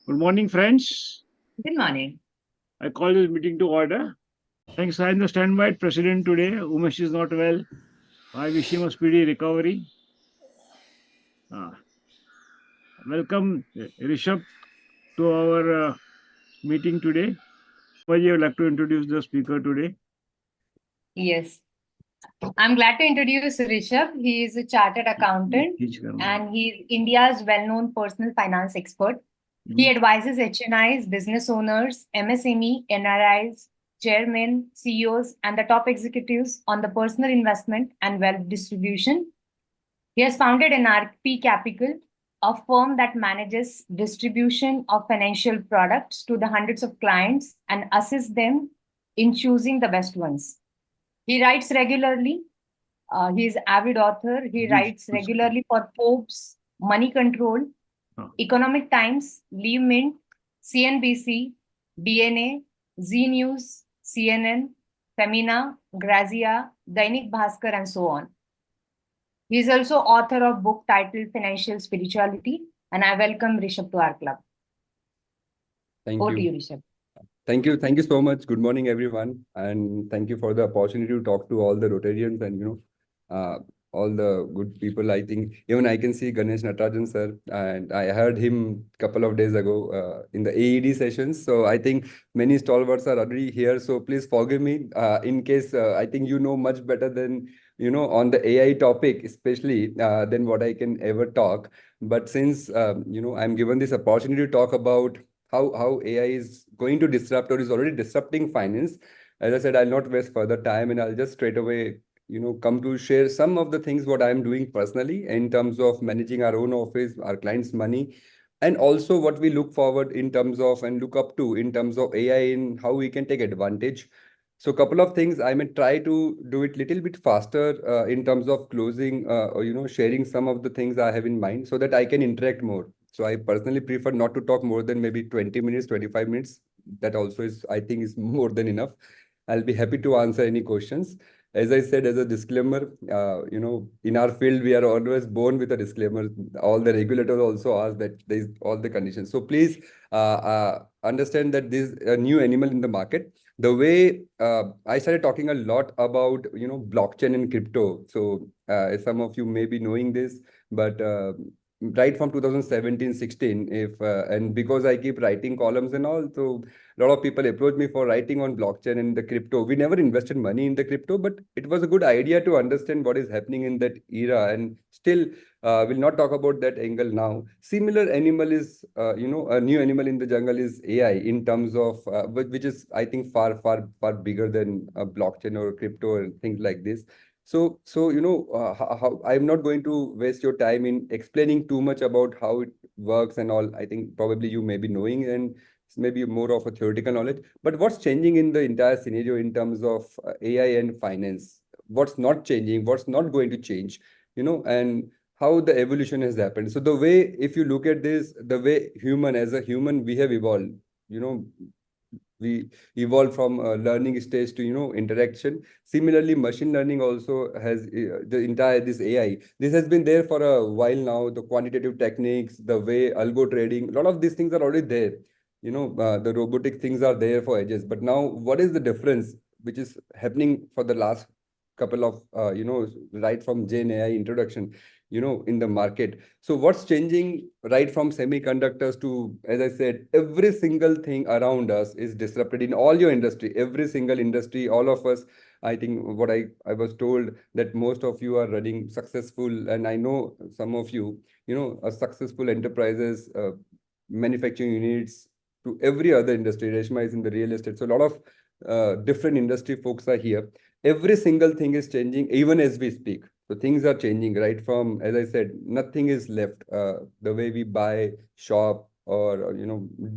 Good morning, friends. Good morning. I call this meeting to order. Thanks. I understand my president today. Umesh is not well. I wish him a speedy recovery. Uh, Welcome, Rishabh, to our meeting today. Well, you would like to introduce the speaker today. Yes, I'm glad to introduce Rishabh. He is a chartered accountant and he's India's well-known personal finance expert. He advises HNIs, business owners, MSME, NRIs, chairmen, CEOs, and the top executives on the personal investment and wealth distribution. He has founded NRP Capital, a firm that manages distribution of financial products to the hundreds of clients and assists them in choosing the best ones. He writes regularly. He is avid author. He writes regularly for Forbes, Money Control, Economic Times, Leave Mint, CNBC, DNA, Z News, CNN, Femina, Grazia, Dainik Bhaskar, and so on. He is also author of book titled Financial Spirituality, and I welcome Rishabh to our club. Over to you, Rishabh. Thank you. Thank you so much. Good morning, everyone. And thank you for the opportunity to talk to all the Rotarians and, all the good people. I think even I can see Ganesh Natarajan, sir, and I heard him a couple of days ago in the AED sessions. So I think many stalwarts are already here. So please forgive me in case I think you know much better than, on the AI topic, especially than what I can ever talk. But since, I'm given this opportunity to talk about how AI is going to disrupt or is already disrupting finance. As I said, I'll not waste further time and I'll just straight away, come to share some of the things what I'm doing personally in terms of managing our own office, our clients' money, and also what we look forward in terms of and look up to in terms of AI and how we can take advantage. So a couple of things I may try to do it little bit faster in terms of closing or, sharing some of the things I have in mind so that I can interact more. So I personally prefer not to talk more than maybe 20 minutes, 25 minutes. That also is, I think, is more than enough. I'll be happy to answer any questions. As I said, as a disclaimer, in our field, we are always born with a disclaimer. All the regulators also ask that there is all the conditions. So please understand that this is a new animal in the market. The way I started talking a lot about, blockchain and crypto. So some of you may be knowing this, but right from 2017-16, if and because I keep writing columns and all, so a lot of people approach me for writing on blockchain and the crypto. We never invested money in the crypto, but it was a good idea to understand what is happening in that era. And still, we'll not talk about that angle now. Similar animal is, a new animal in the jungle is AI in terms of, which is, I think, far, far, far bigger than blockchain or crypto and things like this. So how I'm not going to waste your time in explaining too much about how it works and all. I think probably you may be knowing and it's maybe more of a theoretical knowledge. But what's changing in the entire scenario in terms of AI and finance? What's not changing? What's not going to change? And how the evolution has happened. So the way, if you look at this, the way as a human, we have evolved. We evolved from learning stage to interaction. Similarly, machine learning also has the entire this AI. This has been there for a while now. The quantitative techniques, the way algo trading, a lot of these things are already there. The robotic things are there for edges. But now, what is the difference which is happening for the last couple of right from Gen AI introduction? In the market. So what's changing right from semiconductors to, as I said, every single thing around us is disrupted in all your industry, every single industry, all of us. I think what I was told that most of you are running successful, and I know some of you, are successful enterprises, manufacturing units to every other industry. Reshma is in the real estate. So a lot of different industry folks are here. Every single thing is changing, even as we speak. So things are changing, right? From, as I said, nothing is left. The way we buy, shop, or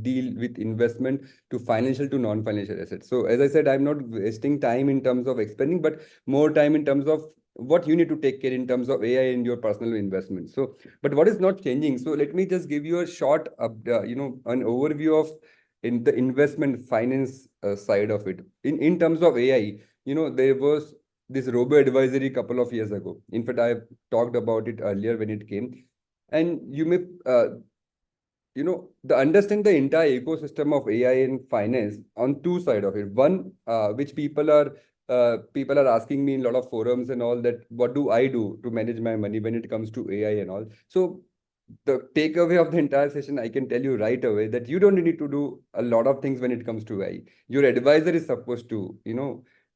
deal with investment to financial to non-financial assets. So as I said, I'm not wasting time in terms of explaining, but more time in terms of what you need to take care in terms of AI in your personal investment. So, but what is not changing? So let me just give you a short, an overview of in the investment finance side of it. In terms of AI, there was this robo advisory couple of years ago. In fact, I talked about it earlier when it came. And you may, the understand the entire ecosystem of AI in finance on two sides of it. One, which people are asking me in a lot of forums and all, that what do I do to manage my money when it comes to AI and all. So the takeaway of the entire session, I can tell you right away that you don't need to do a lot of things when it comes to AI. Your advisor is supposed to,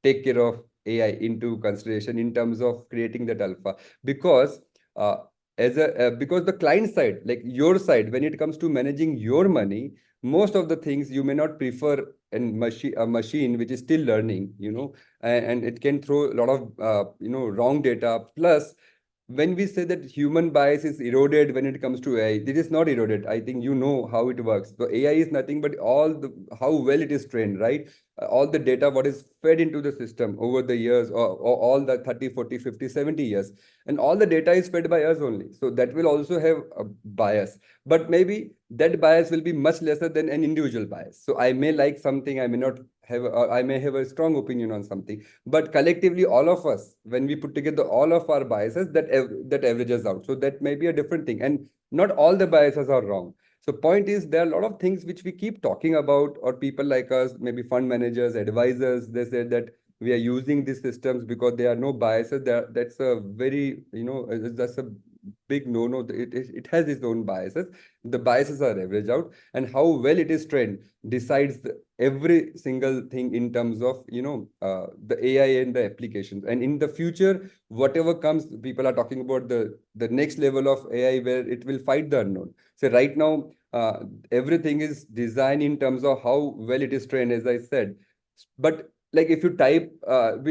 take care of AI into consideration in terms of creating that alpha. Because uh, because the client side, like your side, when it comes to managing your money, most of the things you may not prefer a machine which is still learning, and it can throw a lot of wrong data. Plus, when we say that human bias is eroded when it comes to AI, it is not eroded. I think you know how it works. So AI is nothing but how well it is trained, right? All the data, what is fed into the system over the years, or all the 30, 40, 50, 70 years. And all the data is fed by us only. So that will also have a bias. But maybe that bias will be much lesser than an individual bias. So I may like something, I may not have, or I may have a strong opinion on something, but collectively all of us, when we put together all of our biases, that averages out. So that may be a different thing, and not all the biases are wrong. So point is, there are a lot of things which we keep talking about, or people like us, maybe fund managers, advisors, they said that we are using these systems because there are no biases. That's a very, that's a big no. It has its own biases. The biases are averaged out, and how well it is trained decides every single thing in terms of the AI and the applications. And in the future, whatever comes, people are talking about the next level of AI where it will fight the unknown. So right now, everything is designed in terms of how well it is trained, as I said. But like if you type,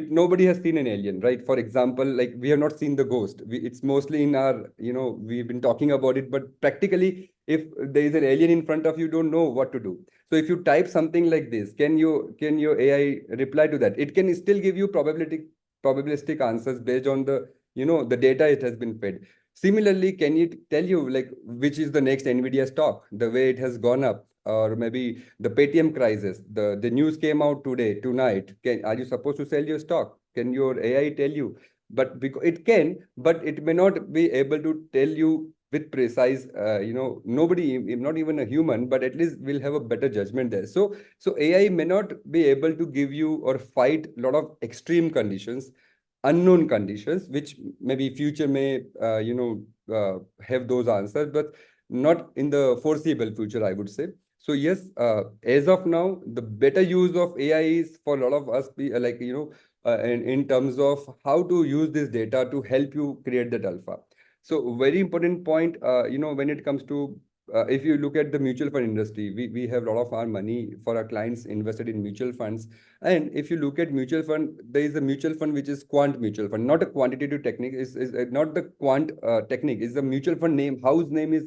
nobody has seen an alien, right? For example, like we have not seen the ghost. It's mostly in our, we've been talking about it, but practically, if there is an alien in front of you, don't know what to do. So if you type something like this, can your AI reply to that? It can still give you probabilistic answers based on the data it has been fed. Similarly, can it tell you like which is the next Nvidia stock, the way it has gone up, or maybe the Paytm crisis? The news came out tonight. Are you supposed to sell your stock? Can your AI tell you? But because it can, but it may not be able to tell you with precise. Nobody, not even a human, but at least will have a better judgment there. So AI may not be able to give you or fight a lot of extreme conditions, unknown conditions, which maybe future may have those answers, but not in the foreseeable future, I would say. So yes, as of now, the better use of AI is for a lot of us, in terms of how to use this data to help you create that alpha. So very important point, when it comes to if you look at the mutual fund industry, we have a lot of our money for our clients invested in mutual funds. And if you look at mutual fund, there is a mutual fund which is quant mutual fund, not a quantitative technique. Is not the quant technique. Is the mutual fund name, house name is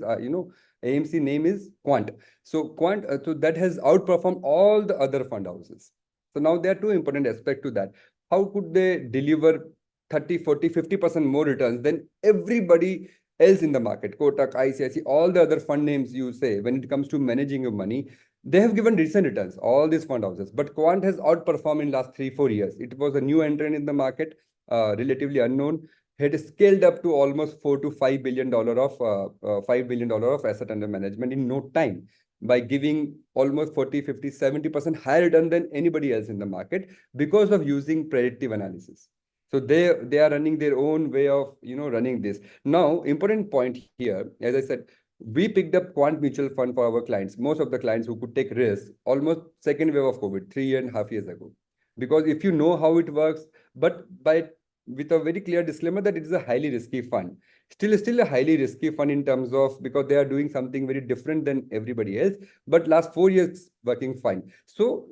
AMC name is quant. So quant, so that has outperformed all the other fund houses. So now there are two important aspects to that. How could they deliver 30, 40, 50% more returns than everybody else in the market? Kotak, ICICI, all the other fund names you say, when it comes to managing your money, they have given decent returns, all these fund houses. But Quant has outperformed in last 3-4 years. It was a new entrant in the market, relatively unknown, had scaled up to almost $4 to $5 billion of $5 billion of asset under management in no time, by giving almost 40, 50, 70% higher return than anybody else in the market, because of using predictive analysis. So they are running their own way of running this. Now, important point here, as I said, we picked up quant mutual fund for our clients, most of the clients who could take risks, almost second wave of COVID, 3.5 years ago. Because if you know how it works, but with a very clear disclaimer that it is a highly risky fund. Still a highly risky fund in terms of, because they are doing something very different than everybody else. But last 4 years working fine. So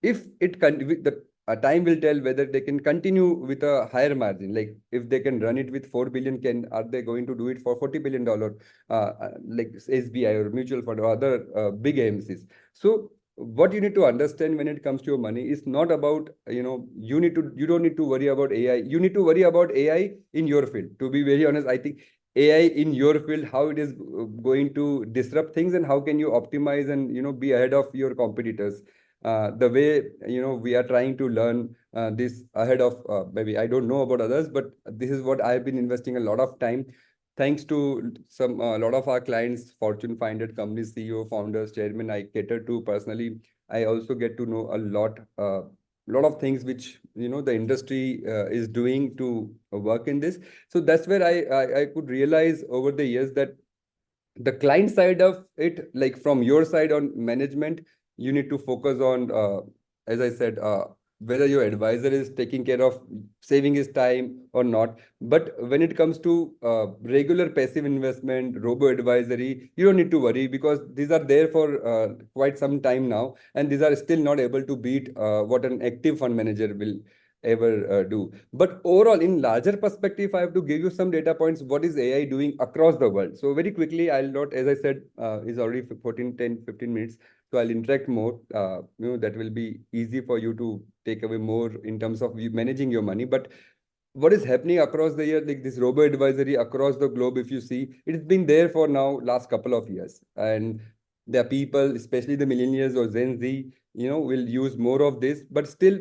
if it can, the time will tell whether they can continue with a higher margin. Like if they can run it with 4 billion, are they going to do it for $40 billion, like SBI or mutual fund or other big AMCs? So what you need to understand when it comes to your money is not about, you don't need to worry about AI. You need to worry about AI in your field. To be very honest, I think AI in your field, how it is going to disrupt things, and how can you optimize and be ahead of your competitors. The way we are trying to learn this ahead of, maybe I don't know about others, but this is what I've been investing a lot of time. thanks to some a lot of our clients, Fortune 500 companies, CEO, founders, chairman, I cater to personally. I also get to know a lot of things which the industry is doing to work in this. So that's where I could realize over the years that the client side of it, like from your side on management, you need to focus on, as I said, whether your advisor is taking care of saving his time or not. But when it comes to regular passive investment, robo advisory, you don't need to worry because these are there for quite some time now, and these are still not able to beat what an active fund manager will ever do. But overall, in larger perspective, if I have to give you some data points, what is AI doing across the world? So very quickly, I'll not, as I said, is already 14, 10, 15 minutes. So I'll interact more. That will be easy for you to take away more in terms of managing your money. But what is happening across the year, like this robo advisory across the globe, if you see, it's been there for now last couple of years. And there are people, especially the millennials or Gen Z, will use more of this. But still,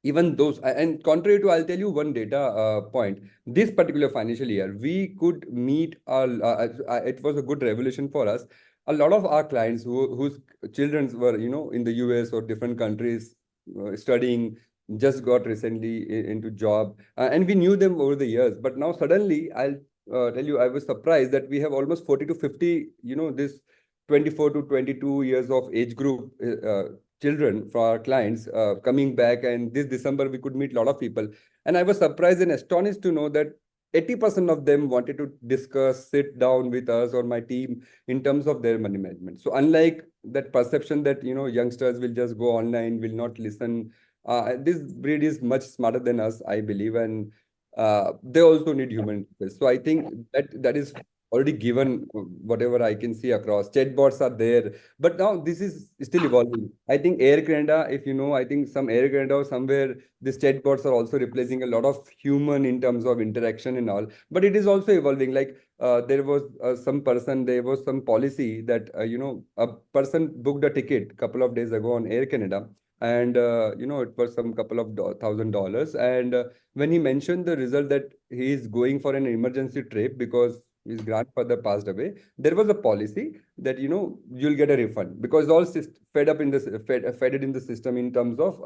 even those, and contrary to, I'll tell you one data point, this particular financial year we could meet it was a good revolution for us. A lot of our clients whose children were in the US or different countries studying, just got recently into job, and we knew them over the years, but now suddenly I'll tell you, I was surprised that we have almost 40 to 50, this 24 to 22 years of age group children for our clients coming back. And this December, we could meet a lot of people. And I was surprised and astonished to know that 80% of them wanted to discuss, sit down with us or my team in terms of their money management. So unlike that perception that, youngsters will just go online, will not listen, this breed is much smarter than us, I believe. And they also need human interest. So I think that is already given, whatever I can see across. Chatbots are there, but now this is still evolving. I think Air Canada, if you know, I think some Air Canada or somewhere, these chatbots are also replacing a lot of human in terms of interaction and all. But it is also evolving. Like there was there was some policy that, a person booked a ticket a couple of days ago on Air Canada. And, it was some couple of $1,000. And when he mentioned the result that he is going for an emergency trip because his grandfather passed away, there was a policy that you'll get a refund because all fed up in this fed it in the system in terms of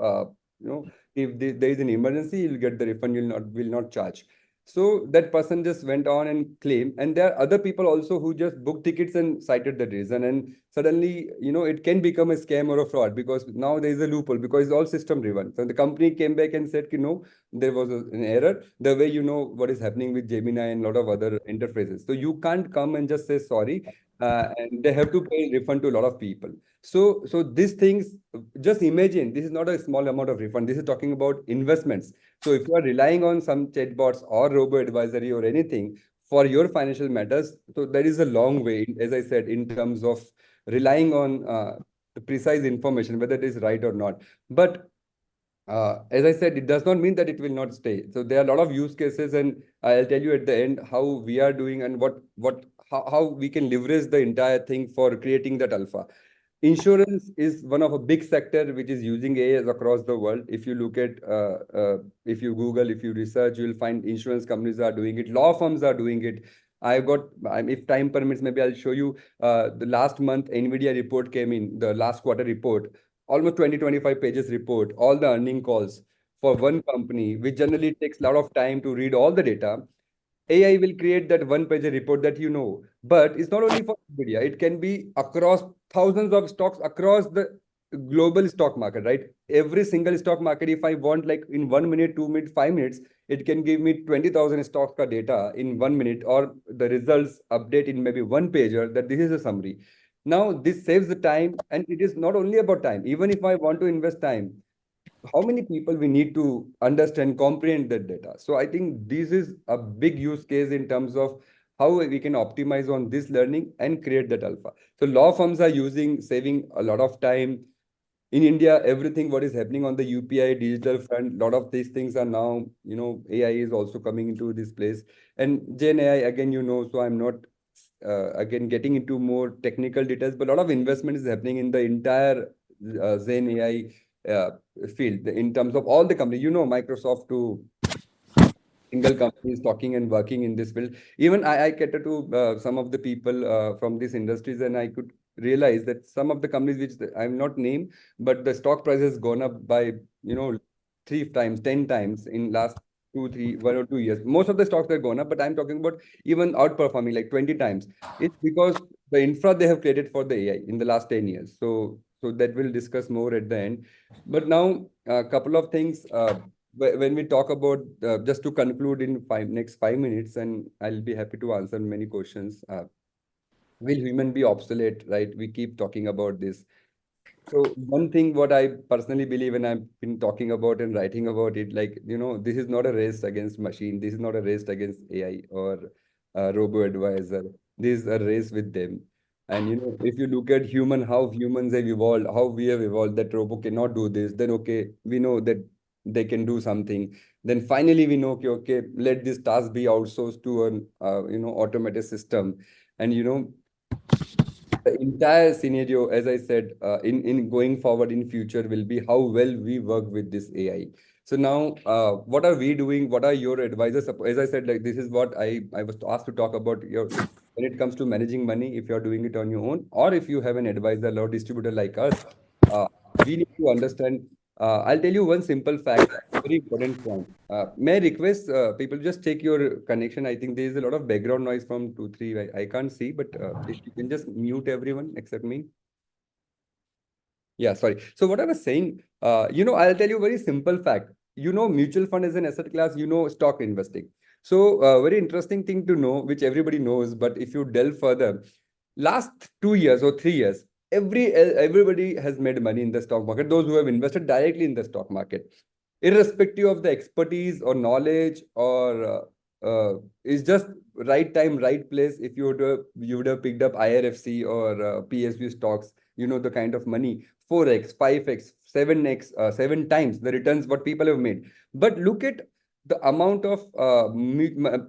if there is an emergency, you'll get the refund, you'll not will not charge. So that person just went on and claimed, and there are other people also who just booked tickets and cited the reason, and suddenly it can become a scam or a fraud because now there is a loophole because it's all system driven. So the company came back and said, no, there was an error. The way what is happening with Gemini and a lot of other interfaces. So you can't come and just say sorry, and they have to pay refund to a lot of people. So these things, just imagine, this is not a small amount of refund. This is talking about investments. So if you are relying on some chatbots or robo advisory or anything for your financial matters, so there is a long way, as I said, in terms of relying on the precise information, whether it is right or not. But as I said, it does not mean that it will not stay. So there are a lot of use cases, and I'll tell you at the end how we are doing and how we can leverage the entire thing for creating that alpha. Insurance is one of a big sector which is using AI across the world. If you look at, if you Google, if you research, you'll find insurance companies are doing it, law firms are doing it. If time permits, maybe I'll show you. The last month, NVIDIA report came in, the last quarter report, almost 20-25 pages report, all the earning calls for one company, which generally takes a lot of time to read all the data. AI will create that one-page report that but it's not only for NVIDIA. It can be across thousands of stocks across the global stock market, right? Every single stock market, if I want, like in 1 minute, 2 minutes, 5 minutes, it can give me 20,000 stocks ka data in 1 minute, or the results update in maybe one pager that this is a summary. Now, this saves the time, and it is not only about time. Even if I want to invest time, how many people we need to understand, comprehend that data. So I think this is a big use case in terms of how we can optimize on this learning and create that alpha. So law firms are saving a lot of time. In India, everything what is happening on the UPI digital front, a lot of these things are now, AI is also coming into this place. And Gen AI, again, so I'm not, again, getting into more technical details, but a lot of investment is happening in the entire Zen AI field in terms of all the companies, Microsoft to single companies talking and working in this field. Even I cater to some of the people from these industries, and I could realize that some of the companies which I'm not named, but the stock price has gone up by, 3 times, 10 times in last 1 or 2 years. Most of the stocks are gone up, but I'm talking about even outperforming like 20 times. It's because the infra they have created for the AI in the last 10 years. So that we'll discuss more at the end. But now a couple of things. When we talk about just to conclude in next 5 minutes, and I'll be happy to answer many questions. Will human be obsolete, right? We keep talking about this. So one thing what I personally believe, and I've been talking about and writing about it, like, this is not a race against machine. This is not a race against AI or robo advisor. This is a race with them. And if you look at how humans have evolved, how we have evolved, that robo cannot do this, then okay, we know that they can do something. Then finally we know, okay, let this task be outsourced to an automated system. And the entire scenario, as I said, in going forward in future will be how well we work with this AI. So now, what are we doing? What are your advisors? As I said, like this is what I was asked to talk about when it comes to managing money. If you're doing it on your own, or if you have an advisor or distributor like us, we need to understand. I'll tell you one simple fact, very important point. May I request people just take your connection? I think there is a lot of background noise from 2, 3. I can't see, but if you can just mute everyone except me. Yeah, sorry. So what I was saying, I'll tell you a very simple fact. Mutual fund is an asset class, stock investing. So very interesting thing to know, which everybody knows, but if you delve further, last 2 years or 3 years, everybody has made money in the stock market, those who have invested directly in the stock market, irrespective of the expertise or knowledge or it's just right time, right place. If you would have picked up IRFC or PSU stocks, the kind of money 4x, 5x, 7x, 7 times the returns what people have made. But look at the amount of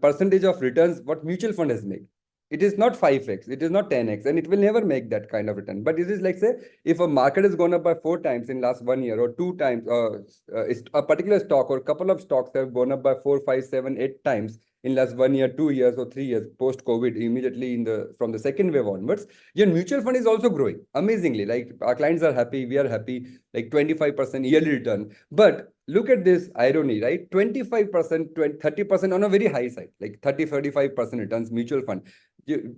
percentage of returns what mutual fund has made. It is not 5x, it is not 10x, and it will never make that kind of return. But it is like, say, if a market has gone up by 4 times in last 1 year or 2 times, a particular stock or a couple of stocks have gone up by 4, 5, 7, 8 times in last 1 year, 2 years, or 3 years post COVID, immediately from the second wave onwards, your mutual fund is also growing amazingly. Like our clients are happy, we are happy, like 25% yearly return. But look at this irony, right? 25%, 30% on a very high side, like 30, 35% returns mutual fund.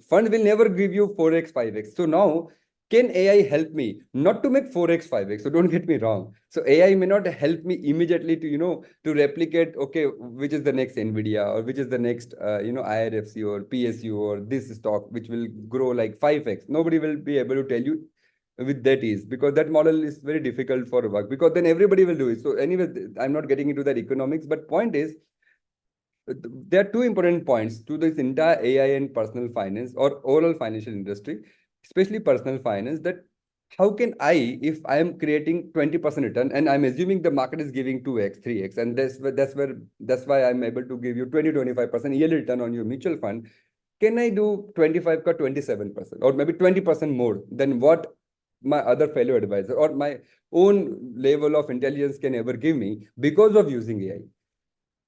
Fund will never give you 4x, 5x. So now, can AI help me not to make 4x, 5x? So don't get me wrong. So AI may not help me immediately to replicate, okay, which is the next NVIDIA or which is the next, IRFC or PSU or this stock, which will grow like 5x. Nobody will be able to tell you with that ease, because that model is very difficult for work, because then everybody will do it. So anyway, I'm not getting into that economics, but point is, there are two important points to this entire AI and personal finance or overall financial industry, especially personal finance, that how can I, if I am creating 20% return and I'm assuming the market is giving 2x, 3x, and that's why I'm able to give you 20-25% yearly return on your mutual fund. Can I do 25 or 27% or maybe 20% more than what my other fellow advisor or my own level of intelligence can ever give me because of using AI?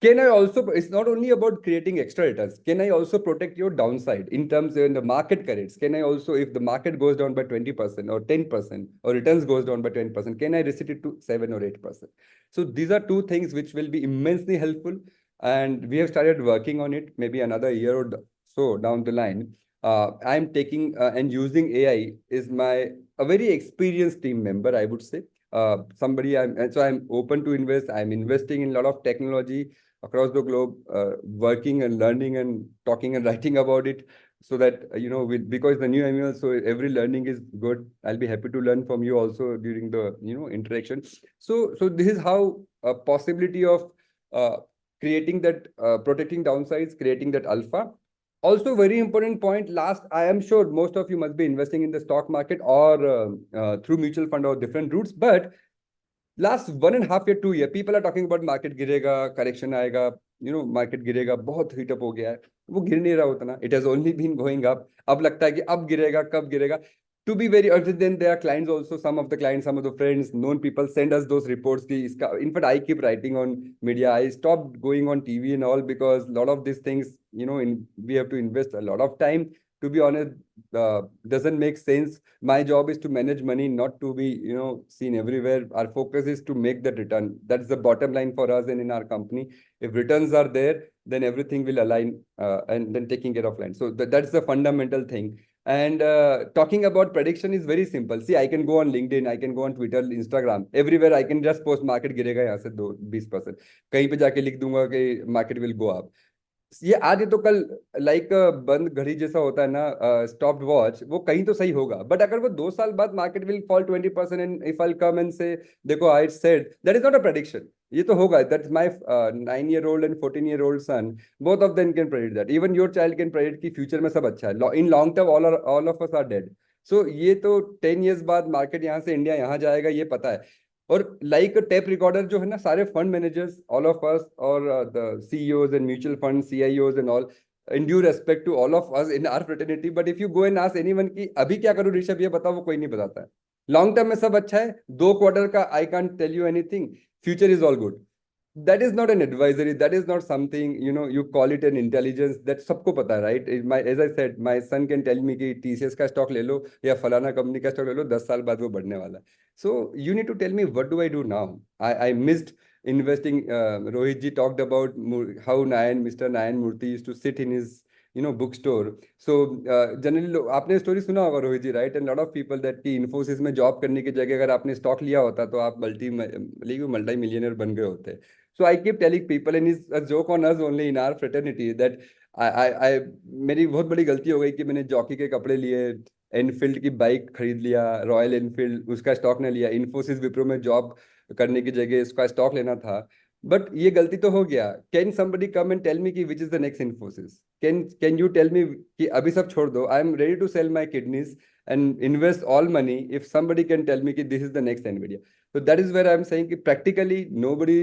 Can I also, it's not only about creating extra returns. Can I also protect your downside in terms when the market corrects? Can I also, if the market goes down by 20% or 10% or returns goes down by 10%, can I reset it to 7 or 8%? So these are two things which will be immensely helpful. And we have started working on it maybe another year or so down the line. I'm taking and using AI is a very experienced team member, I would say. I'm open to invest. I'm investing in a lot of technology across the globe, working and learning and talking and writing about it, so that because the new ML, so every learning is good. I'll be happy to learn from you also during the interaction. So this is how a possibility of creating that, protecting downsides, creating that alpha. Also, very important point. Last, I am sure most of you must be investing in the stock market or through mutual fund or different routes, but last 1.5 year, 2 year, people are talking about market गिरेगा, correction आएगा, market गिरेगा, बहुत heat up हो गया है. वो गिर नहीं रहा उतना. It has only been going up. अब लगता है कि अब गिरेगा, कब गिरेगा. to be very, other than their clients also, some of the clients, some of the friends, known people send us those reports. In fact, I keep writing on media. I stopped going on TV and all because a lot of these things, we have to invest a lot of time. To be honest, doesn't make sense. My job is to manage money, not to be, seen everywhere. Our focus is to make that return. That's the bottom line for us and in our company. If returns are there, then everything will align, and then taking care of clients. So that's the fundamental thing. And talking about prediction is very simple. See, I can go on LinkedIn, I can go on Twitter, Instagram, everywhere I can just post market गिरेगा यहाँ से 20%. कहीं पे जाके लिख दूंगा कि market will go up. ये आज ये तो कल लाइक बंद घड़ी जैसा होता है ना, स्टॉप्ड वॉच, वो कहीं तो सही होगा. बट अगर वो 2 साल बाद market will fall 20% and if I come and say देखो I said that is not a prediction, ये तो होगा. That's my 9-year-old and 14-year-old son, both of them can predict that. Even your child can predict कि future में सब अच्छा है. In long term all of us are dead. So ये तो 10 years बाद मार्केट यहाँ से इंडिया यहाँ जाएगा, ये पता है. और लाइक टेप रिकॉर्डर जो है ना, सारे fund managers, all of us, और the CEOs and mutual fund CIOs and all, in due respect to all of us in our fraternity. But if you go and ask anyone कि अभी क्या करूं ऋषभ, ये बताओ, वो कोई नहीं बताता है. लॉन्ग टर्म में सब अच्छा है, 2 quarter का I can't tell you anything, future is all good. That is not an advisory, that is not something, you call it an intelligence, that सबको पता है, right? As I said, my son can tell me कि TCS का stock ले लो या फलाना company का stock ले लो, 10 साल बाद वो बढ़ने वाला है. So you need to tell me, what do I do now? I missed investing. Rohit ji talked about how Mr. Nayan Murthy used to sit in his bookstore. So generally आपने story सुना होगा Rohit ji, right? And lot of people that कि इन्फोसिस में job करने की जगह अगर आपने स्टॉक लिया होता तो आप मल्टी मिलियनर बन गए होते. So I keep telling people, and it's a joke on us only in our fraternity, that I मेरी बहुत बड़ी गलती हो गई कि मैंने जॉकी के कपड़े लिए, एनफील्ड की बाइक खरीद लिया, रॉयल एनफील्ड, उसका स्टॉक नहीं लिया. इन्फोसिस विप्रो में जॉब करने की जगह उसका स्टॉक लेना था. बट ये गलती तो हो गया. Can somebody come and tell me कि which is the next Infosys? Can you tell me कि अभी सब छोड़ दो, I am ready to sell my kidneys and invest all money if somebody can tell me that this is the next NVIDIA. So that is where I'm saying that practically nobody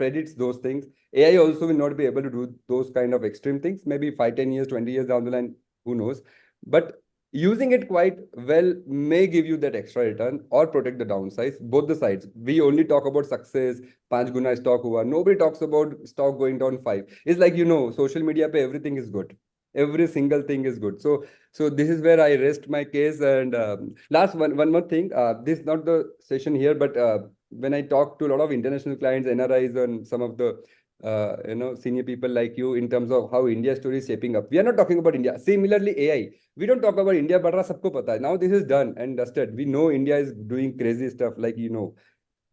predicts those things. AI also will not be able to do those kind of extreme things. Maybe 5-10 years, 20 years down the line, who knows? But using it quite well may give you that extra return or protect the downsides, both the sides. We only talk about success, 5 guna stock hua. Nobody talks about stock going down 5. It's like, social media pe everything is good. Every single thing is good. So this is where I rest my case. And last one more thing. This is not the session here, but when I talk to a lot of international clients, NRIs, and some of the senior people like you in terms of how India story is shaping up, we are not talking about India. Similarly, AI, we don't talk about India, but sabko pata hai. Now this is done and dusted. We know India is doing crazy stuff, like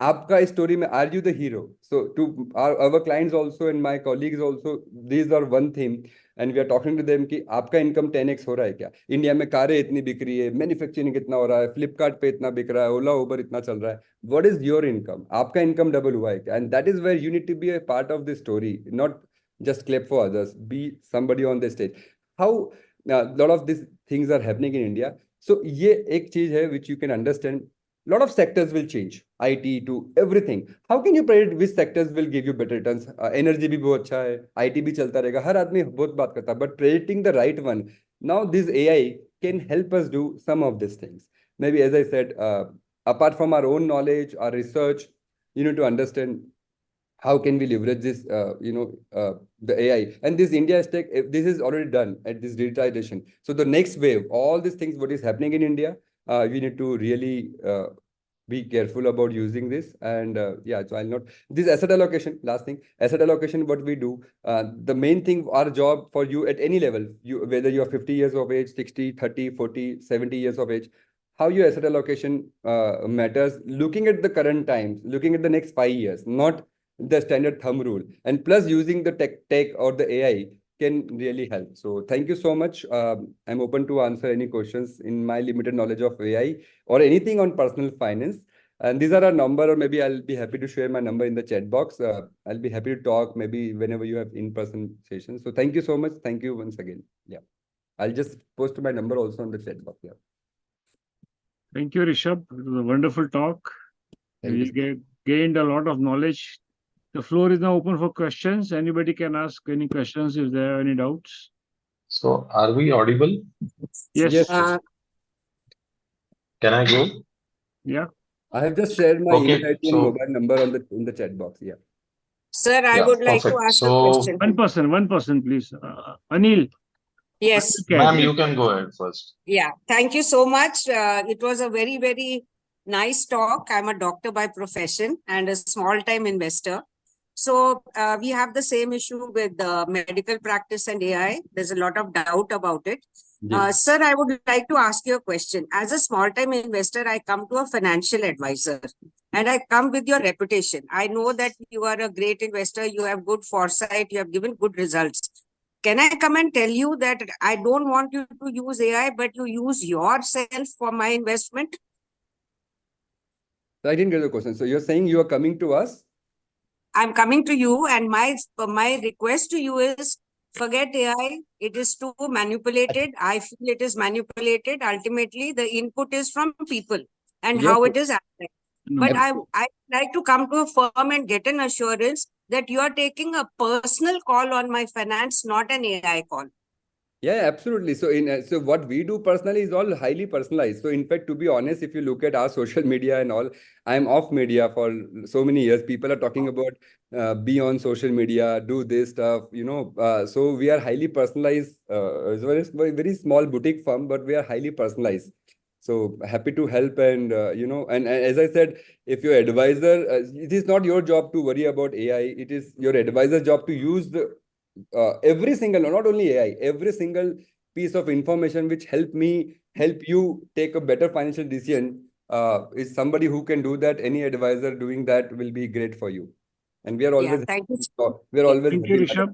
आपका इस story में, are you the hero? So to our clients also and my colleagues also, these are one theme and we are talking to them कि आपका income 10x हो रहा है क्या? India में कारें इतनी बिक रही है, मैन्युफैक्चरिंग इतना हो रहा है, फ्लिपकार्ट पे इतना बिक रहा है, ओला उबर इतना चल रहा है. What is your income? आपका इनकम डबल हुआ है क्या? And that is where you need to be a part of this story, not just clap for others, be somebody on the stage. How lot of these things are happening in India. So ये एक चीज है which you can understand. Lot of sectors will change, IT to everything. How can you predict which sectors will give you better returns? Energy भी बहुत अच्छा है, IT भी चलता रहेगा, हर आदमी बहुत बात करता है, but predicting the right one. Now this AI can help us do some of these things. Maybe, as I said, apart from our own knowledge, our research, you need to understand how can we leverage this, the AI. And this India Tech, this is already done at this digitization. So the next wave, all these things, what is happening in India, we need to really be careful about using this. And so I'll not, this asset allocation, last thing, asset allocation, what we do, the main thing, our job for you at any level, whether you are 50 years of age, 60, 30, 40, 70 years of age, how your asset allocation matters, looking at the current times, looking at the next 5 years, not the standard thumb rule, and plus using the tech or the AI can really help. So thank you so much. I'm open to answer any questions in my limited knowledge of AI or anything on personal finance. And these are our number, or maybe I'll be happy to share my number in the chat box. I'll be happy to talk maybe whenever you have in-person sessions. So thank you so much. Thank you once again. Yeah. I'll just post my number also on the chat box. Yeah. Thank you, Rishabh. It was a wonderful talk. We gained a lot of knowledge. The floor is now open for questions. Anybody can ask any questions if there are any doubts. So, are we audible? Yes. Yes. Can I go? Yeah. I have just shared my Okay, email ID and so mobile number on the in the chat box. Yeah. Sir, I yeah, would like to perfect. ask a So, question. One person, please. Anil. Yes. ma'am, Yes. you can go ahead first. Yeah. Thank you so much. It was a very, very nice talk. I'm a doctor by profession and a small-time investor. So we have the same issue with medical practice and AI. There's a lot of doubt about it. Yes. Sir, I would like to ask you a question. As a small-time investor, I come to a financial advisor and I come with your reputation. I know that you are a great investor. You have good foresight. You have given good results. Can I come and tell you that I don't want you to use AI, but you use yourself for my investment? So I didn't get the question. So you're saying you are coming to us? I'm coming to you, and my request to you is forget AI. It is too manipulated. I feel it is manipulated. Ultimately, the input is from people and Yes. how it is acted. No. But I like to come to a firm and get an assurance that you are taking a personal call on my finance, not an AI call. Yeah, absolutely. So so what we do personally is all highly personalized. So in fact, to be honest, if you look at our social media and all, I'm off media for so many years. People are talking about be on social media, do this stuff, so we are highly personalized. It's a very small boutique firm, but we are highly personalized. So happy to help and as I said, if your advisor, it is not your job to worry about AI. It is your advisor's job to use the every single, not only AI, every single piece of information which help you take a better financial decision. Is somebody who can do that. Any advisor doing that will be great for you. And we are Yeah, always, thank you. we're always Thank you, happy. Rishabh.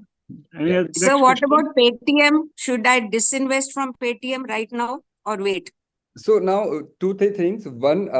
Any Yeah. other So next what question? about Paytm? Should I disinvest from Paytm right now or wait? So now two, three things. One,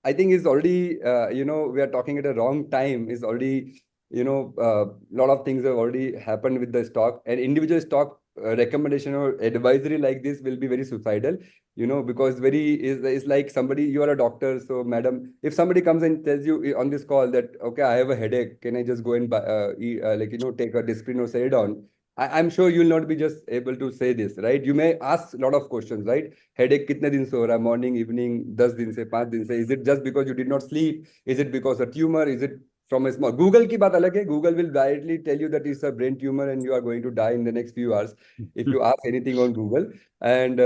I think is already, we are talking at a wrong time. Is already, lot of things have already happened with the stock, and individual stock recommendation or advisory like this will be very suicidal, because is like somebody, you are a doctor. So madam, if somebody comes and tells you on this call that, okay, I have a headache, can I just go and buy, take a Disprin or Seridone? I'm sure you'll not be just able to say this, right? You may ask a lot of questions, right? Headache कितने दिन से हो रहा है, morning, evening, 10 दिन से, 5 दिन से? Is it just because you did not sleep? Is it because a tumor? Is it from a small? Google की बात अलग है. Google will directly tell you that it's a brain tumor and you are going to die in the next few hours if you ask anything on Google. And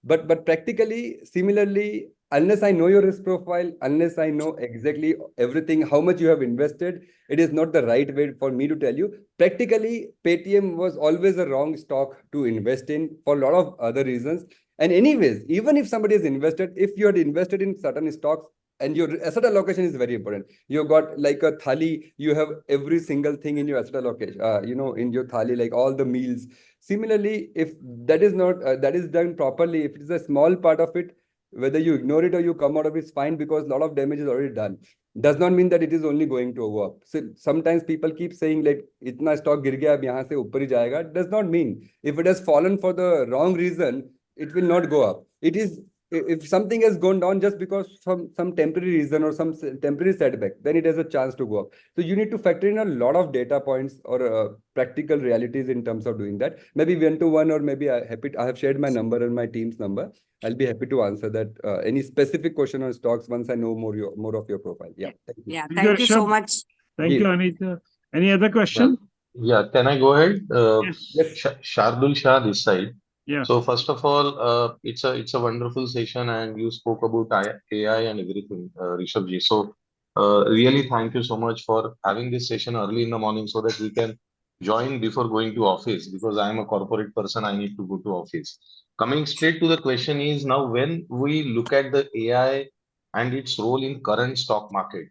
but practically, similarly, unless I know your risk profile, unless I know exactly everything, how much you have invested, it is not the right way for me to tell you. Practically, Paytm was always a wrong stock to invest in for a lot of other reasons. And anyways, even if somebody has invested, if you had invested in certain stocks, and your asset allocation is very important. You got like a thali, you have every single thing in your asset allocation, in your thali, like all the meals. Similarly, if that is not, that is done properly, if it is a small part of it, whether you ignore it or you come out of it, it's fine, because a lot of damage is already done. Does not mean that it is only going to go up. So sometimes people keep saying like, itna stock gir gaya, ab yahan se upar hi jayega. Does not mean. If it has fallen for the wrong reason, it will not go up. It is, if something has gone down just because some temporary reason or some temporary setback, then it has a chance to go up. So you need to factor in a lot of data points or practical realities in terms of doing that. Maybe one to one, or maybe I have shared my number and my team's number. I'll be happy to answer that. Any specific question on stocks once I know more of your profile. Yeah. Thank you. Yeah, Thank you, thank you so Rishabh. much. Thank you, Anita. Any other well, question? yeah, can I go ahead? Yes. Yes. Shardul Shah this side. Yeah. So first of all, it's a wonderful session, and you spoke about AI and everything, Rishabh ji. So really thank you so much for having this session early in the morning so that we can join before going to office, because I am a corporate person, I need to go to office. Coming straight to the question is, now when we look at the AI and its role in current stock market,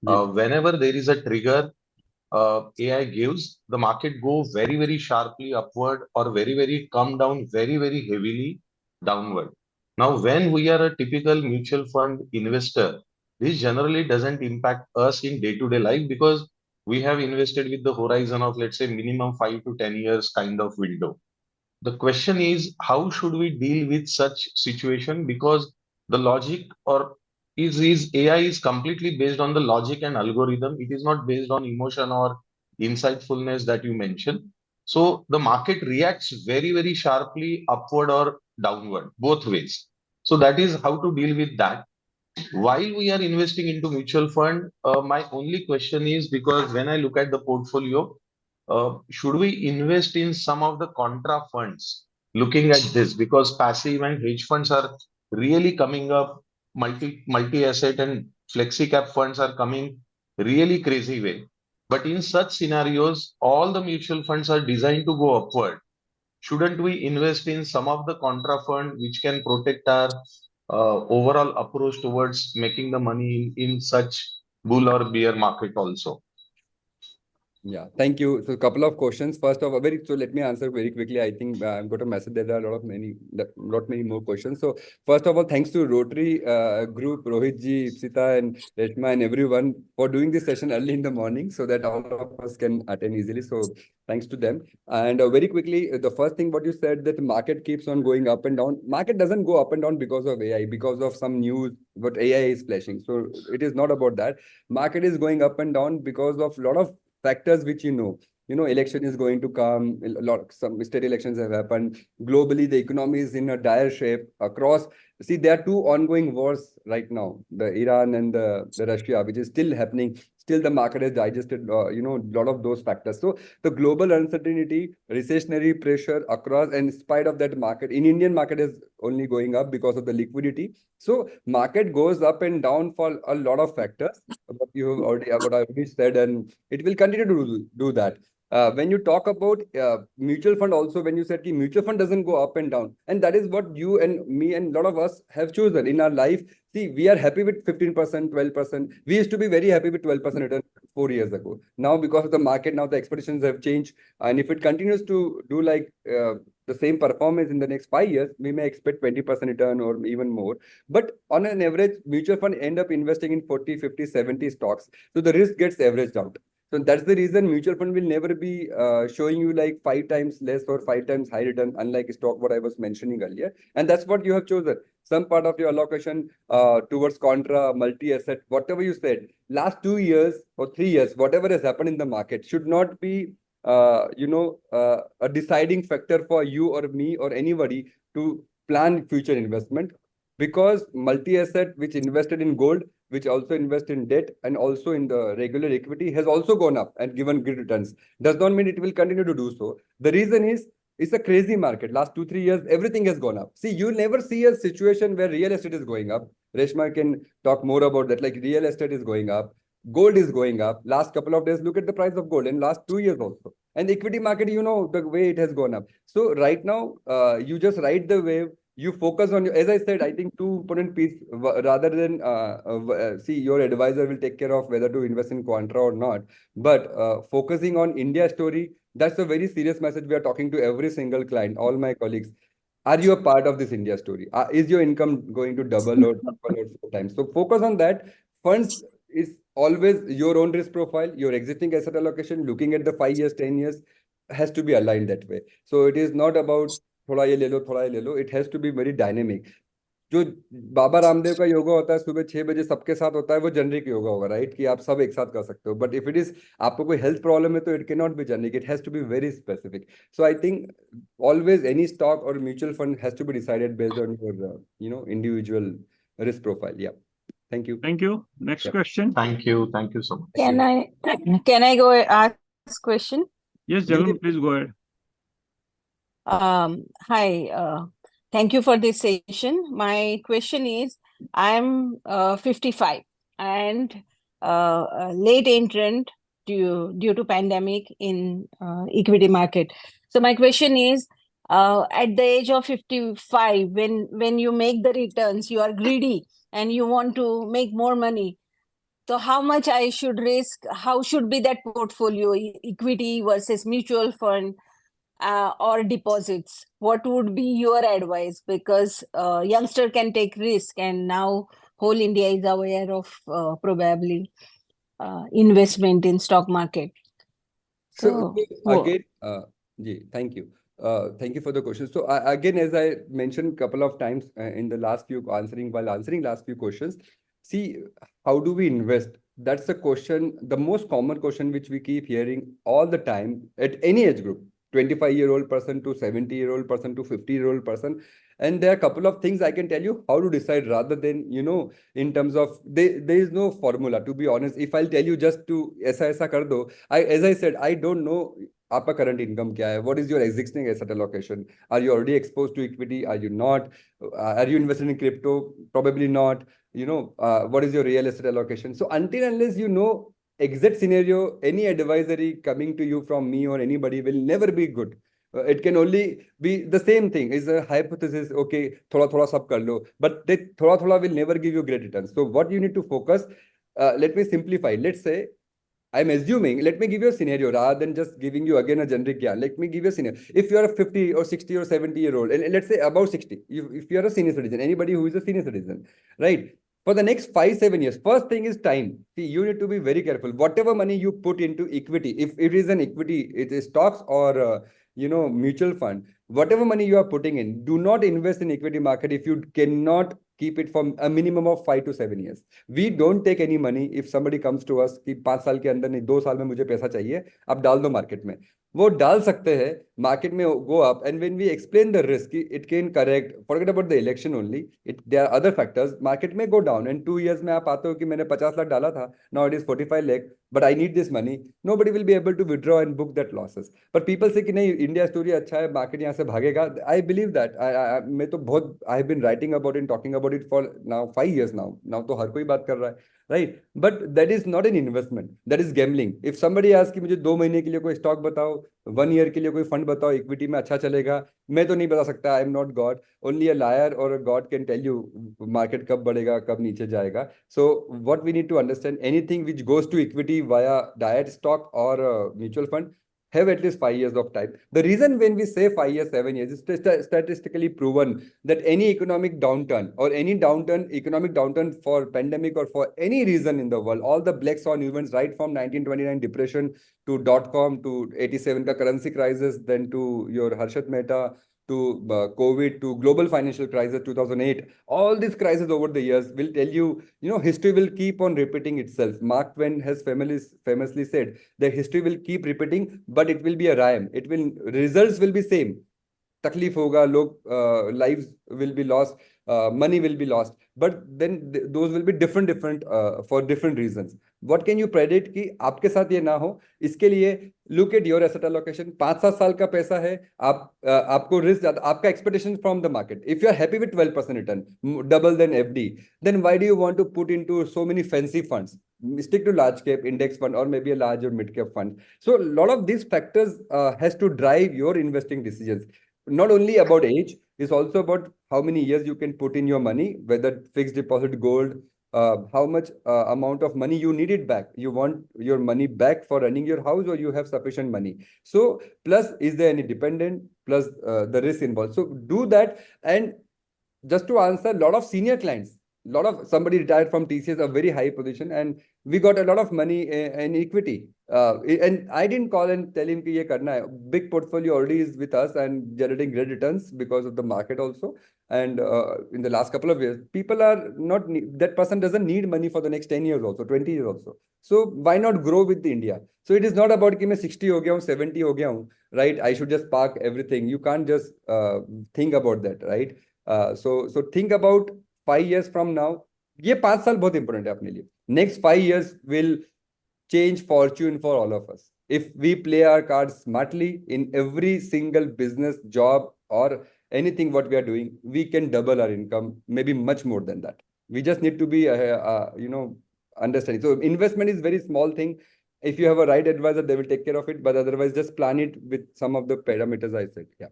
Yes. whenever there is a trigger, AI gives, the market go very, very sharply upward, or very, very come down very, very heavily downward. Now, when we are a typical mutual fund investor, this generally doesn't impact us in day-to-day life, because we have invested with the horizon of, let's say, minimum 5 to 10 years kind of window. The question is, how should we deal with such situation? Because the logic, or is AI is completely based on the logic and algorithm. It is not based on emotion or insightfulness that you mentioned. So the market reacts very, very sharply upward or downward, both ways. So that is how to deal with that. While we are investing into mutual fund, my only question is, because when I look at the portfolio, should we invest in some of the contra funds? Looking at this, because passive and hedge funds are really coming up, multi asset and flexi cap funds are coming really crazy way. But in such scenarios, all the mutual funds are designed to go upward. Shouldn't we invest in some of the contra fund which can protect our overall approach towards making the money in such bull or bear market also? Yeah, thank you. So a couple of questions. First of all, so let me answer very quickly. I think I've got a message that there are many more questions. So first of all, thanks to Rotary group, Rohit ji, Ipsita and Reshma and everyone for doing this session early in the morning so that all of us can attend easily. So thanks to them. And very quickly, the first thing what you said, that the market keeps on going up and down. Market doesn't go up and down because of AI, because of some news, what AI is flashing. So it is not about that. Market is going up and down because of a lot of factors which election is going to come, some state elections have happened globally, the economy is in a dire shape across. See, there are two ongoing wars right now, the Iran and the Russia, which is still happening. Still the market has digested a lot of those factors. So the global uncertainty, recessionary pressure across, and in spite of that, market in Indian market is only going up because of the liquidity. So market goes up and down for a lot of factors, what I already said, and it will continue to do that. When you talk about mutual fund also, when you said ki mutual fund doesn't go up and down, and that is what you and me and a lot of us have chosen in our life. See, we are happy with 15%, 12%. We used to be very happy with 12% return 4 years ago. Now, because of the market, now the expectations have changed. And if it continues to do like the same performance in the next 5 years, we may expect 20% return or even more. But on an average, mutual fund end up investing in 40, 50, 70 stocks. So the risk gets averaged out. So that's the reason mutual fund will never be showing you like 5 times less or 5 times high return, unlike stock, what I was mentioning earlier. And that's what you have chosen. Some part of your allocation towards contra, multi-asset, whatever you said, last 2 years or 3 years, whatever has happened in the market should not be a deciding factor for you or me or anybody to plan future investment, because multi-asset which invested in gold, which also invest in debt and also in the regular equity, has also gone up and given good returns. Does not mean it will continue to do so. The reason is, it's a crazy market. Last 2-3 years, everything has gone up. See, you never see a situation where real estate is going up. Reshma can talk more about that. Like real estate is going up, gold is going up. Last couple of days, look at the price of gold in last 2 years also. And the equity market, the way it has gone up. So right now, you just ride the wave. You focus on as I said, I think two important pieces, rather than see, your advisor will take care of whether to invest in Quantra or not. But focusing on India story, that's a very serious message we are talking to every single client, all my colleagues. Are you a part of this India story? Is your income going to double or 4 times? So focus on that. Funds is always your own risk profile, your existing asset allocation, looking at the 5 years, 10 years, has to be aligned that way. So it is not about थोड़ा ये ले लो, थोड़ा ये ले लो. It has to be very dynamic. जो बाबा रामदेव का योगा होता है सुबह 6 बजे सबके साथ होता है, वो जनरिक योगा होगा, राइट, कि आप सब एक साथ कर सकते हो. बट इफ इट इज आपको कोई हेल्थ प्रॉब्लम है तो it can not be generic, it has to be very specific. So I think always any stock और mutual fund has to be decided based on your individual risk profile. Yeah. Thank you. Thank you. Next question. Thank you. Thank you so much. Can I go ask question? Yes, Jagan, please go ahead. Hi. Thank you for this session. My question is, I'm 55 and a late entrant due to pandemic in equity market. So my question is, at the age of 55, when you make the returns, you are greedy and you want to make more money. So how much I should risk? How should be that portfolio, equity versus mutual fund or deposits? What would be your advice? Because youngster can take risk, and now whole India is aware of probably investment in stock market. So again, thank you. Thank you for the question. So again, as I mentioned a couple of times in the while answering last few questions, see, how do we invest? That's the question, the most common question which we keep hearing all the time at any age group. 25-year-old person to 70-year-old person to 50-year-old person. And there are a couple of things I can tell you how to decide, rather than, in terms of, there is no formula, to be honest. If I'll tell you just to aisa kar do, as I said, I don't know आपका current income क्या है, what is your existing asset allocation, are you already exposed to equity, are you not, are you invested in crypto, probably not, what is your real estate allocation. So until unless you know exact scenario, any advisory coming to you from me or anybody will never be good. It can only be the same thing, is a hypothesis. Okay, thoda sab kar lo, but that thoda will never give you great returns. So what you need to focus, let me simplify. Let's say I'm assuming, let me give you a scenario rather than just giving you again a generic yeah. Let me give you a scenario. If you are a 50 or 60 or 70-year-old, and let's say about 60, if you are a senior citizen, anybody who is a senior citizen, right? For the next 5-7 years, first thing is time. See, you need to be very careful. Whatever money you put into equity, if it is an equity, it is stocks or mutual fund, whatever money you are putting in, do not invest in equity market if you cannot keep it for a minimum of 5 to 7 years. We don't take any money if somebody comes to us कि 5 साल के अंदर नहीं, 2 साल में मुझे पैसा चाहिए, आप डाल दो मार्केट में. वो डाल सकते हैं मार्केट में, go up, and when we explain the risk, it can correct. Forget about the election only. There are other factors. Market may go down, and 2 years में आप आते हो कि मैंने 50 लाख डाला था, now it is 45 lakh, but I need this money. Nobody will be able to withdraw and book that losses. But people say कि नहीं, India story अच्छा है, market यहाँ से भागेगा. I believe that. मैं तो बहुत, I have been writing about it, talking about it for now 5 years now. Now तो हर कोई बात कर रहा है. Right, but that is not an investment, that is gambling. If somebody asks कि मुझे 2 महीने के लिए कोई स्टॉक बताओ, 1 year के लिए कोई फंड बताओ, इक्विटी में अच्छा चलेगा, मैं तो नहीं बता सकता. I am not god. Only a liar और a god can tell you market कब बढ़ेगा, कब नीचे जाएगा. So what we need to understand, anything which goes to equity via diet stock or mutual fund have at least 5 years of time. The reason when we say 5 years, 7 years, is statistically proven that any economic downturn or any economic downturn for pandemic or for any reason in the world, all the black swan events, right from 1929 depression to .com to 87 ka currency crisis, then to your Harshad Mehta, to COVID, to global financial crisis 2008, all these crises over the years will tell you, history will keep on repeating itself. Mark Twain has famously said that history will keep repeating, but it will be a rhyme. Results will be same. तकलीफ होगा, लोग lives will be lost, money will be lost, but then those will be different for different reasons. What can you predict कि आपके साथ ये ना हो? इसके लिए look at your asset allocation. 5-7 साल का पैसा है, आपको रिस्क ज्यादा, आपका expectation from the market. If you are happy with 12% return, double than FD, then why do you want to put into so many fancy funds? Stick to large cap index fund or maybe a large or mid cap fund. So a lot of these factors has to drive your investing decisions. Not only about age, it's also about how many years you can put in your money, whether fixed deposit, gold, how much amount of money you need it back. You want your money back for running your house, or you have sufficient money. So plus, is there any dependent, plus the risk involved. So do that. And just to answer, a lot of senior clients, somebody retired from TCS, a very high position, and we got a lot of money in equity. And I didn't call and tell him कि ये करना है. Big portfolio already is with us and generating great returns because of the market also. And in the last couple of years, people are not, that person doesn't need money for the next 10 years also, 20 years also. So why not grow with India? So it is not about कि मैं 60 हो गया हूँ, 70 हो गया हूँ, right? I should just park everything. You can't just think about that, right? So think about 5 years from now. ये 5 साल बहुत important है अपने लिए. Next 5 years will change fortune for all of us. If we play our cards smartly in every single business, job, or anything what we are doing, we can double our income, maybe much more than that. We just need to be, understanding. So investment is very small thing. If you have a right advisor, they will take care of it. But otherwise, just plan it with some of the parameters I said. Yeah.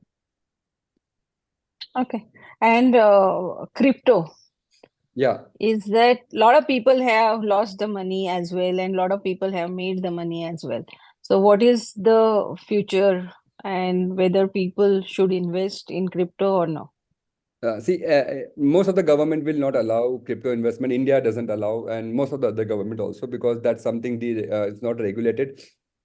Okay. And crypto. Yeah. Is that a lot of people have lost the money as well, and a lot of people have made the money as well. So what is the future, and whether people should invest in crypto or no? See, most of the government will not allow crypto investment. India doesn't allow, and most of the other government also, because that's something it's not regulated.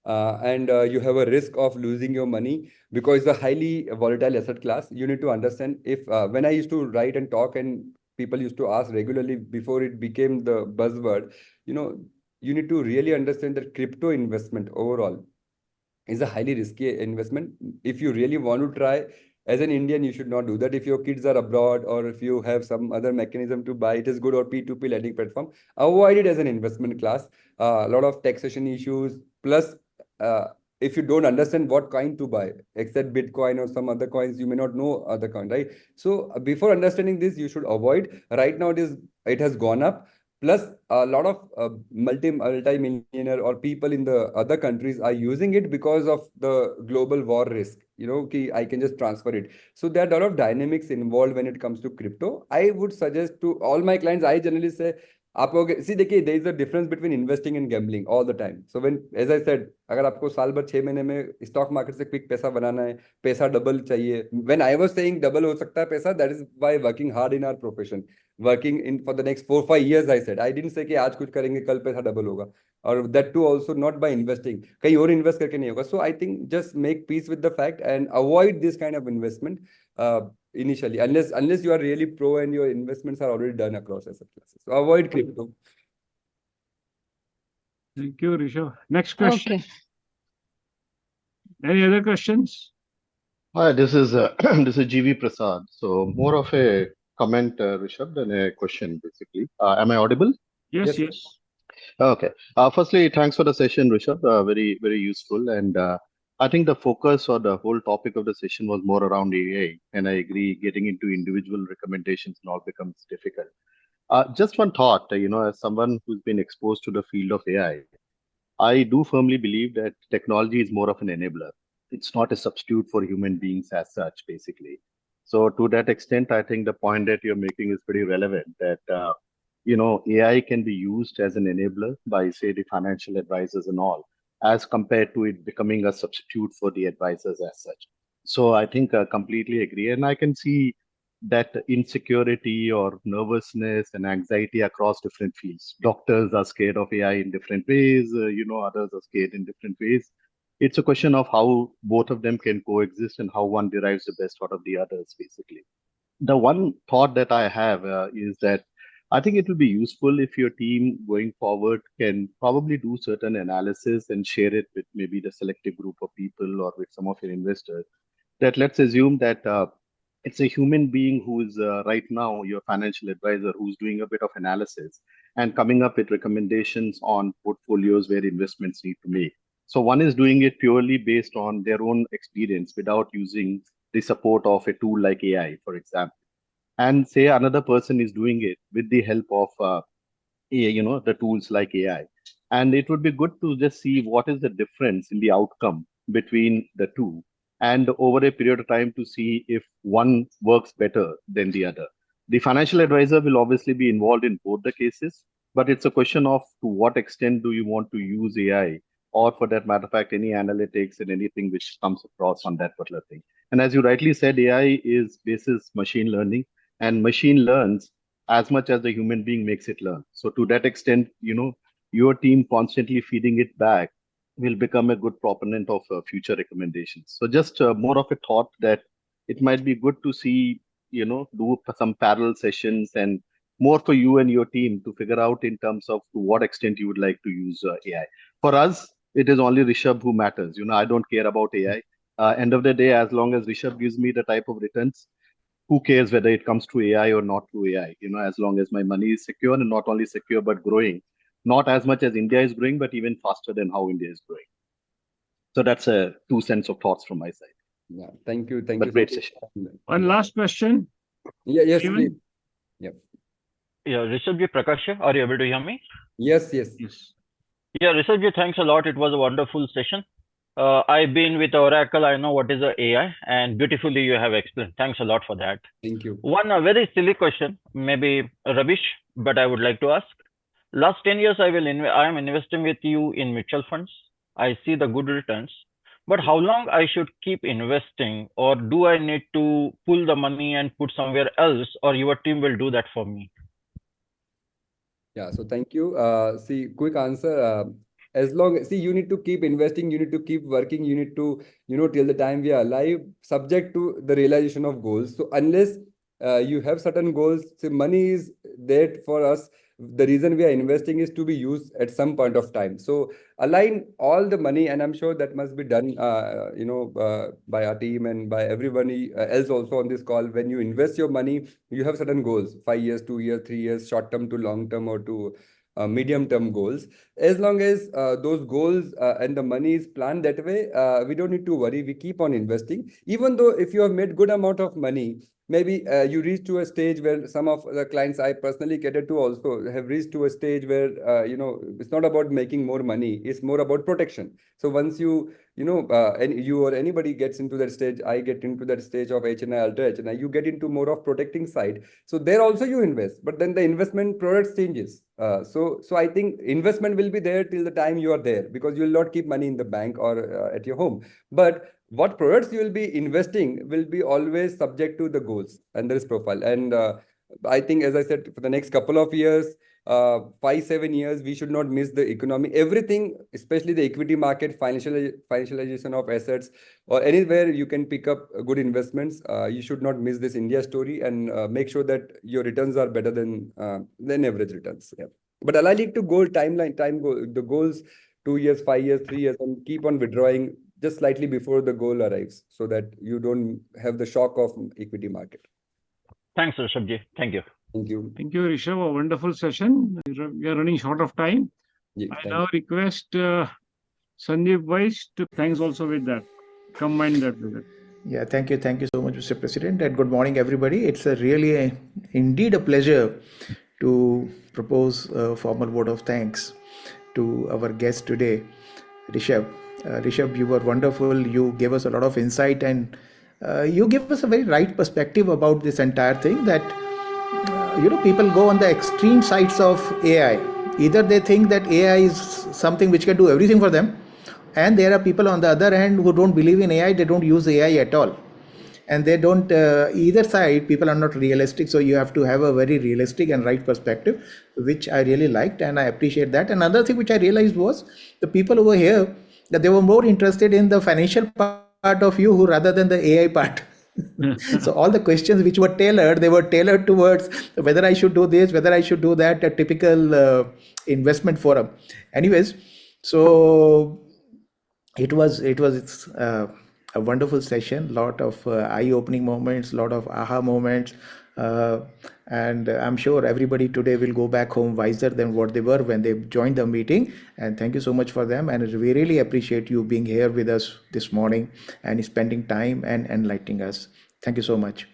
And you have a risk of losing your money because it's a highly volatile asset class. You need to understand, if when I used to write and talk and people used to ask regularly before it became the buzzword, you need to really understand that crypto investment overall is a highly risky investment. If you really want to try, as an Indian, you should not do that. If your kids are abroad or if you have some other mechanism to buy, it is good, or P2P lending platform, avoid it as an investment class. A lot of taxation issues, plus uh, if you don't understand what coin to buy, except Bitcoin or some other coins, you may not know other coin, right? So before understanding this, you should avoid. Right now, it has gone up. Plus, a lot of multi-millionaire or people in the other countries are using it because of the global war risk. I can just transfer it. So there are a lot of dynamics involved when it comes to crypto. I would suggest to all my clients, I generally say, see, देखिए, there is a difference between investing and gambling all the time. So when, as I said, अगर आपको साल भर 6 महीने में stock market से quick पैसा बनाना है, पैसा डबल चाहिए. When I was saying double हो सकता है पैसा, that is by working hard in our profession. Working in for the next 4-5 years, I said. I didn't say कि आज कुछ करेंगे कल पैसा डबल होगा. Or that too also not by investing. कहीं और invest करके नहीं होगा. So I think just make peace with the fact and avoid this kind of investment initially, unless you are really pro and your investments are already done across asset classes. So avoid crypto. Thank you, Rishabh. Next question. Okay. Any other questions? Hi, this is this is GV Prasad. So more of a comment, Rishabh, than a question, basically. Am I audible? Yes, Yes. yes. Okay. Firstly, thanks for the session, Rishabh. Very, very useful. And I think the focus or the whole topic of the session was more around AI. And I agree, getting into individual recommendations and all becomes difficult. Just one thought, as someone who's been exposed to the field of AI, I do firmly believe that technology is more of an enabler. It's not a substitute for human beings as such, basically. So to that extent, I think the point that you're making is pretty relevant, that AI can be used as an enabler by, say, the financial advisors and all, as compared to it becoming a substitute for the advisors as such. So I think I completely agree. And I can see that insecurity or nervousness and anxiety across different fields. Doctors are scared of AI in different ways, others are scared in different ways. It's a question of how both of them can coexist and how one derives the best out of the others, basically. The one thought that I have is that I think it will be useful if your team going forward can probably do certain analysis and share it with maybe the selective group of people or with some of your investors. That let's assume that it's a human being who is right now your financial advisor who's doing a bit of analysis and coming up with recommendations on portfolios where investments need to make. So one is doing it purely based on their own experience without using the support of a tool like AI, for example. And say another person is doing it with the help of the tools like AI. And it would be good to just see what is the difference in the outcome between the two, and over a period of time to see if one works better than the other. The financial advisor will obviously be involved in both the cases, but it's a question of to what extent do you want to use AI, or for that matter of fact, any analytics and anything which comes across on that particular thing. And as you rightly said, AI is basis machine learning, and machine learns as much as the human being makes it learn. So to that extent, your team constantly feeding it back will become a good proponent of future recommendations. So just more of a thought that it might be good to see, do some parallel sessions and more for you and your team to figure out in terms of to what extent you would like to use AI. For us, it is only Rishabh who matters. I don't care about AI. End of the day, as long as Rishabh gives me the type of returns, who cares whether it comes through AI or not through AI? As long as my money is secure, and not only secure but growing, not as much as India is growing, but even faster than how India is growing. So that's a 2 cents of thoughts from my side. Yeah, thank you. Thank But you. great session. One last question. Yeah, yes, Steven? please. Yep. Yeah, Rishabh Prakash, are you able to hear me? Yes, yes. Yes. Yeah, Rishabh, thanks a lot. It was a wonderful session. I've been with Oracle. I know what is a AI, and beautifully you have explained. Thanks a lot for that. Thank you. One very silly question, maybe rubbish, but I would like to ask. Last 10 years, I am investing with you in mutual funds. I see the good returns, but how long I should keep investing, or do I need to pull the money and put somewhere else, or your team will do that for me? Yeah, so thank you. See, quick answer. See, you need to keep investing, you need to keep working, you need to, till the time we are alive, subject to the realization of goals. So unless you have certain goals. So money is there for us. The reason we are investing is to be used at some point of time. So align all the money, and I'm sure that must be done, by our team and by everybody else also on this call. When you invest your money, you have certain goals: 5 years, 2 years, 3 years, short term to long term, or to medium term goals. As long as those goals and the money is planned that way, we don't need to worry. We keep on investing, even though if you have made good amount of money, maybe you reach to a stage where some of the clients I personally cater to also have reached to a stage where it's not about making more money, it's more about protection. So once and you or anybody gets into that stage, I get into that stage of HNI, ultra HNI, you get into more of protecting side. So there also you invest, but then the investment products changes. So I think investment will be there till the time you are there, because you will not keep money in the bank or at your home. But what products you will be investing will be always subject to the goals and the risk profile. And I think, as I said, for the next couple of years, 5-7 years, we should not miss the economy. Everything, especially the equity market, financialization of assets, or anywhere you can pick up good investments. You should not miss this India story, and make sure that your returns are better than average returns. Yeah. But I like to goal timeline, the goals 2 years, 5 years, 3 years, and keep on withdrawing just slightly before the goal arrives, so that you don't have the shock of equity market. Thanks, Rishabh. Thank you. Thank you. Thank you, Rishabh. A wonderful session. We are running short of time. Yeah, I now request Sandeep Weiss to thanks also with that. Combine that with it. Yeah, thank you so much, Mr. President, and good morning, everybody. It's indeed a pleasure to propose a formal vote of thanks to our guest today, Rishabh. Rishabh, you were wonderful. You gave us a lot of insight, and you gave us a very right perspective about this entire thing. That people go on the extreme sides of AI. Either they think that AI is something which can do everything for them, and there are people on the other hand who don't believe in AI. They don't use AI at all, and they don't. Either side, people are not realistic. So you have to have a very realistic and right perspective, which I really liked, and I appreciate that. Another thing which I realized was the people over here, that they were more interested in the financial part of you rather than the AI part. So all the questions which were tailored, they were tailored towards whether I should do this, whether I should do that, a typical investment forum. Anyways, so it was a wonderful session, lot of eye-opening moments, lot of aha moments, and I'm sure everybody today will go back home wiser than what they were when they joined the meeting. And thank you so much for them, and we really appreciate you being here with us this morning and spending time and enlightening us. Thank you so much.